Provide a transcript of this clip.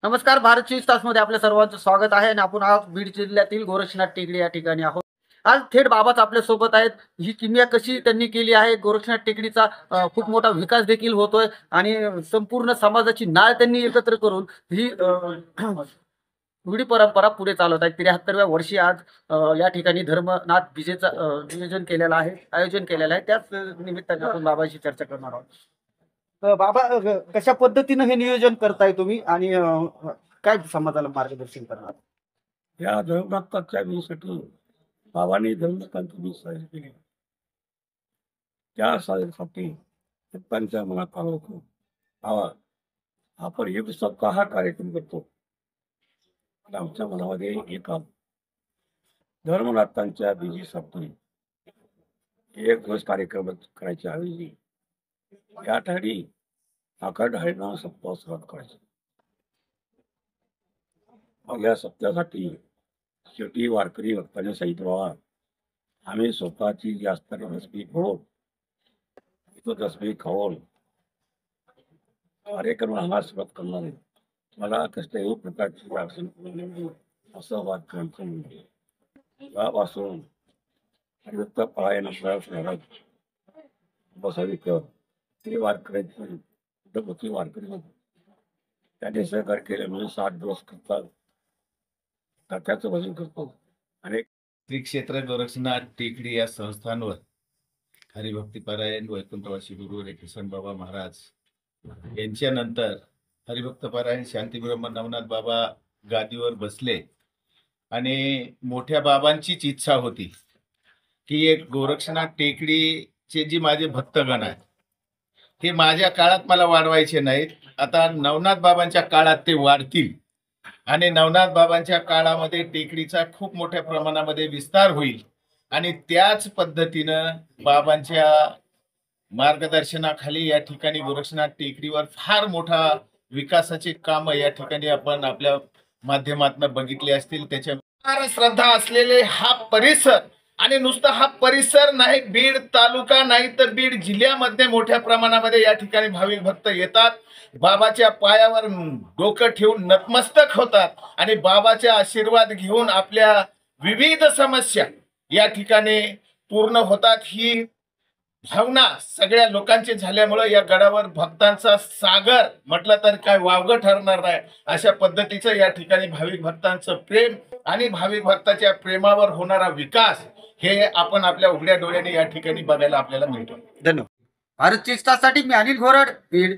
नमस्कार. भारत 24 तास मध्ये आपल्या सर्वांचं स्वागत आहे आणि आपण आज बीड जिल्ह्यातील गोरक्षनाथ टेकडी या ठिकाणी आहोत. आज थेट बाबाच आपल्या सोबत आहेत. ही किमया कशी त्यांनी केली आहे, गोरक्षनाथ टेकडीचा खूप मोठा विकास देखील होतोय आणि संपूर्ण समाजाची नाळ त्यांनी एकत्र करून ही रूढी परंपरा पुढे चालवत आहेत. 73व्या वर्षी आज या ठिकाणी धर्मनाथ विजेचा आयोजन केलेलं आहे. त्याच निमित्ताने आपण बाबाशी चर्चा करणार आहोत. बाबा, कशा पद्धतीनं हे नियोजन करताय तुम्ही आणि काय समाजाला मार्गदर्शन करणार? या धर्मभक्ताच्या विषयीसाठी बाबांनी धर्मभक्तांची वीज साजरी केली. त्या साजरीसाठी भक्तांच्या मनात आलं होतं, बाबा आपण एक सप्ताह हा कार्यक्रम करतो. आणि आमच्या मनामध्ये एका धर्मनाथांच्या बीजीसाठी एक दिवस कार्यक्रम करायच्या ऐवजी या ठिकाणी अखंड हरिनाम सप्ताह सुरुवात करायचा. मग या सप्ताहासाठी शेवटी वारकरी भक्तांनी सांगितलं, बाबा आम्ही स्वतःची जास्त दसमी फोडून तो दसमी खाऊन कार्यक्रम आम्हाला सुरुवात करणार आहे. मला कसल्याही प्रकारची अडचण नाही असं वारकऱ्यांचं यापासून हरिभक्त परायण महाराज बसविकर ते वारकऱ्यांची कुठे वारकरी होते. त्याने सहकार्य केले म्हणजे 60 दिवस करतात. त्याचं वजन करतो. आणि श्री क्षेत्र गोरक्षनाथ टेकडी या संस्थांवर हरिभक्तीपरायण वैकुंठवासी गुरु रेखिसन बाबा महाराज यांच्यानंतर हरिभक्तपरायण शांतीब्रह्म नवनाथ बाबा गादीवर बसले आणि मोठ्या बाबांचीच इच्छा होती की एक गोरक्षनाथ टेकडीचे जी माझे भक्तगण आहेत ते माझ्या काळात मला वाढवायचे नाहीत. आता नवनाथ बाबांच्या काळात ते वाढतील आणि नवनाथ बाबांच्या काळामध्ये टेकडीचा खूप मोठ्या प्रमाणामध्ये विस्तार होईल आणि त्याच पद्धतीनं बाबांच्या मार्गदर्शनाखाली या ठिकाणी गोरक्षनाथ टेकडीवर फार मोठा विकासाचे काम या ठिकाणी आपण आपल्या माध्यमातून बघितले असतील. त्याच्या फार श्रद्धा असलेले हा परिसर आणि नुसता हा परिसर नाही, बीड तालुका नाही तर बीड जिल्ह्यामध्ये मोठ्या प्रमाणामध्ये या ठिकाणी भाविक भक्त येतात. बाबाच्या पायावर डोकं ठेवून नतमस्तक होतात आणि बाबाचे आशीर्वाद घेऊन आपल्या विविध समस्या या ठिकाणी पूर्ण होतात. ही भावना सगळ्या लोकांची झाल्यामुळे या गडावर भक्तांचा सागर म्हटलं तर काय वावगं ठरणार नाही. अशा पद्धतीचं या ठिकाणी भाविक भक्तांचं प्रेम आणि भाविक भक्ताच्या प्रेमावर होणारा विकास हे आपण आपल्या उघड्या डोळ्याने या ठिकाणी बघायला आपल्याला मिळतो. धन्यवाद. भारत 24 ताससाठी मी अनिल घोरड, बीड.